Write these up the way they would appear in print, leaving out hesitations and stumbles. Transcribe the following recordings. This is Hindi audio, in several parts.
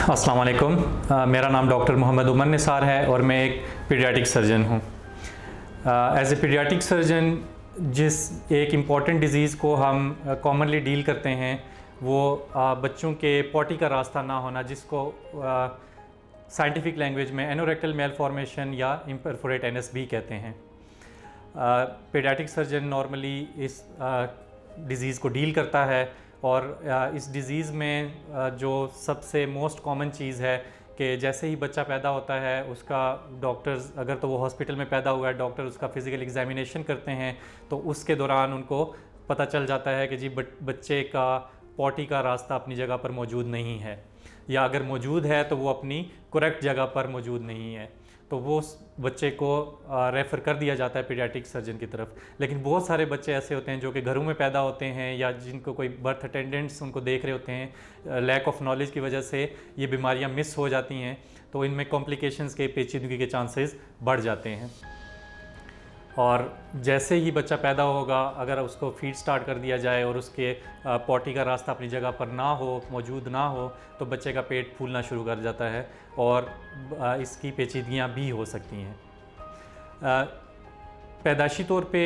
अस्सलाम वालेकुम। मेरा नाम डॉक्टर मोहम्मद उमर निसार है और मैं एक पीडियाट्रिक सर्जन हूँ। एज ए पीडियाट्रिक सर्जन जिस एक इम्पॉर्टेंट डिज़ीज़ को हम कॉमनली डील करते हैं वो बच्चों के पॉटी का रास्ता ना होना, जिसको साइंटिफिक लैंग्वेज में एनोरेक्टल मेलफॉर्मेशन या इम्परफोरेट एनएस भी कहते हैं। पीडियाट्रिक सर्जन नॉर्मली इस डिज़ीज़ को डील करता है और इस डिज़ीज़ में जो सबसे मोस्ट कॉमन चीज़ है कि जैसे ही बच्चा पैदा होता है उसका डॉक्टर्स, अगर तो वो हॉस्पिटल में पैदा हुआ है, डॉक्टर उसका फ़िज़िकल एग्जामिनेशन करते हैं तो उसके दौरान उनको पता चल जाता है कि जी बच्चे का पॉटी का रास्ता अपनी जगह पर मौजूद नहीं है, या अगर मौजूद है तो वो अपनी करेक्ट जगह पर मौजूद नहीं है, तो वो उस बच्चे को रेफ़र कर दिया जाता है पीडियाट्रिक सर्जन की तरफ। लेकिन बहुत सारे बच्चे ऐसे होते हैं जो कि घरों में पैदा होते हैं या जिनको कोई बर्थ अटेंडेंट्स उनको देख रहे होते हैं, लैक ऑफ नॉलेज की वजह से ये बीमारियां मिस हो जाती हैं, तो इनमें कॉम्प्लिकेशंस के पेचीदगी के चांसेस बढ़ जाते हैं। और जैसे ही बच्चा पैदा होगा, अगर उसको फीड स्टार्ट कर दिया जाए और उसके पॉटी का रास्ता अपनी जगह पर ना हो, मौजूद ना हो, तो बच्चे का पेट फूलना शुरू कर जाता है और इसकी पेचीदगियाँ भी हो सकती हैं। पैदाइशी तौर पे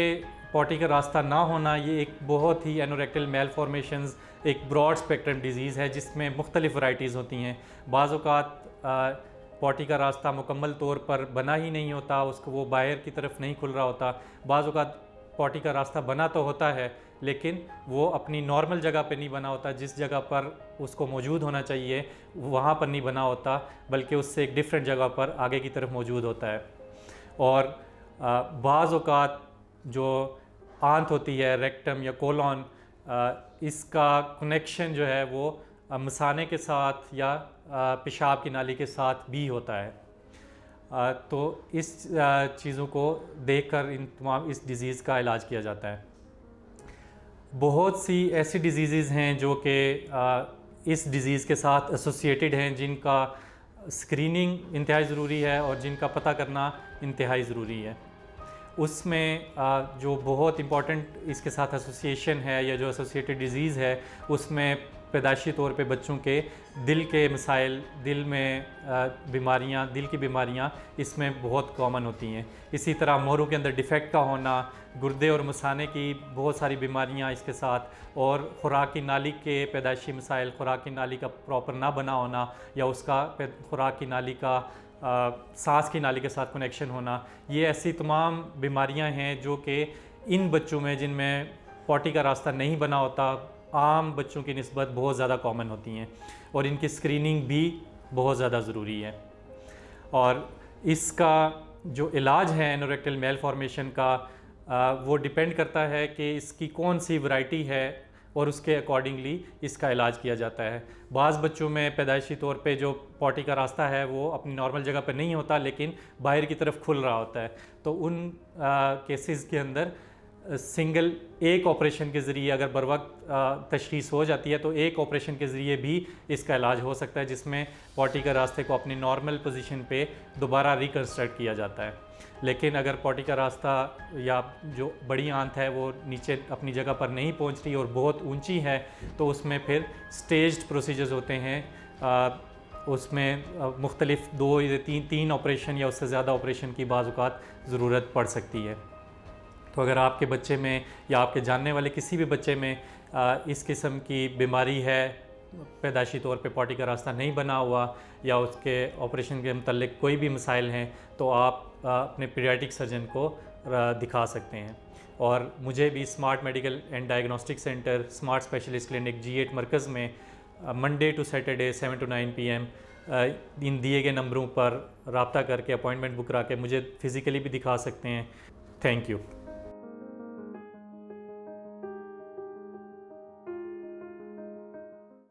पॉटी का रास्ता ना होना ये एक बहुत ही एनोरेक्टल मेलफॉर्मेशंस एक ब्रॉड स्पेक्ट्रम डिज़ीज़ है जिसमें मुख्तलिफ वैराइटीज़ होती हैं। बाज़ औक़ात पॉटी का रास्ता मुकम्मल तौर पर बना ही नहीं होता, उसको वो बाहर की तरफ नहीं खुल रहा होता। बाज़ औक़ात पॉटी का रास्ता बना तो होता है लेकिन वो अपनी नॉर्मल जगह पे नहीं बना होता, जिस जगह पर उसको मौजूद होना चाहिए वहाँ पर नहीं बना होता, बल्कि उससे एक डिफरेंट जगह पर आगे की तरफ मौजूद होता है। और बाज़ औक़ात जो आंत होती है, रेक्टम या कोलॉन, इसका कनेक्शन जो है वो मसाने के साथ या पेशाब की नाली के साथ भी होता है। तो इस चीज़ों को देखकर इन तमाम इस डिज़ीज़ का इलाज किया जाता है। बहुत सी ऐसी डिजीज़ हैं जो कि इस डिज़ीज़ के साथ एसोसिएटेड हैं, जिनका स्क्रीनिंग इंतहाई ज़रूरी है और जिनका पता करना इंतहाई ज़रूरी है। उसमें जो बहुत इम्पॉर्टेंट इसके साथ एसोसिएशन है या जो एसोसिएटेड डिज़ीज़ है, उसमें पैदाइशी तौर पे बच्चों के दिल के मसाइल, दिल में बीमारियां, दिल की बीमारियां इसमें बहुत कॉमन होती हैं। इसी तरह मोहरों के अंदर डिफेक्ट का होना, गुर्दे और मसाने की बहुत सारी बीमारियां इसके साथ, और खुराक की नाली के पैदाइशी मसाइल, खुराक की नाली का प्रॉपर ना बना होना या उसका खुराक की नाली का सांस की नाली के साथ कनेक्शन होना, ये ऐसी तमाम बीमारियां हैं जो कि इन बच्चों में जिनमें पॉटी का रास्ता नहीं बना होता, आम बच्चों की निस्बत बहुत ज़्यादा कॉमन होती हैं और इनकी स्क्रीनिंग भी बहुत ज़्यादा ज़रूरी है। और इसका जो इलाज है एनोरेक्टल मेलफॉर्मेशन का, वो डिपेंड करता है कि इसकी कौन सी वैरायटी है और उसके अकॉर्डिंगली इसका इलाज किया जाता है। बाज़ बच्चों में पैदाइशी तौर पे जो पॉटी का रास्ता है वो अपनी नॉर्मल जगह पर नहीं होता लेकिन बाहर की तरफ खुल रहा होता है, तो उन केसेस के अंदर सिंगल एक ऑपरेशन के ज़रिए अगर बर वक्त तशख़ीस हो जाती है तो एक ऑपरेशन के ज़रिए भी इसका इलाज हो सकता है, जिसमें पॉटी के रास्ते को अपनी नॉर्मल पोजीशन पे दोबारा रिकन्स्ट्रक्ट किया जाता है। लेकिन अगर पॉटी का रास्ता या जो बड़ी आंत है वो नीचे अपनी जगह पर नहीं पहुंच रही और बहुत ऊंची है, तो उसमें फिर स्टेज्ड प्रोसीजर्स होते हैं। उसमें मुख्तलिफ 2 या 3 ऑपरेशन या उससे ज़्यादा ऑपरेशन की बाज़ औक़ात ज़रूरत पड़ सकती है। तो अगर आपके बच्चे में या आपके जानने वाले किसी भी बच्चे में इस किस्म की बीमारी है, पैदाइशी तौर पे पॉटी का रास्ता नहीं बना हुआ या उसके ऑपरेशन के मतलब कोई भी मसाइल हैं, तो आप अपने पीडियाट्रिक सर्जन को दिखा सकते हैं। और मुझे भी smart medical and diagnostic centre, smart specialist clinic G8 मरकज़ में Monday to Saturday 7 to 9 PM इन दिए गए नंबरों पर रब्ता करके अपॉइंटमेंट बुक करा के मुझे फ़िज़िकली भी दिखा सकते हैं। Thank you.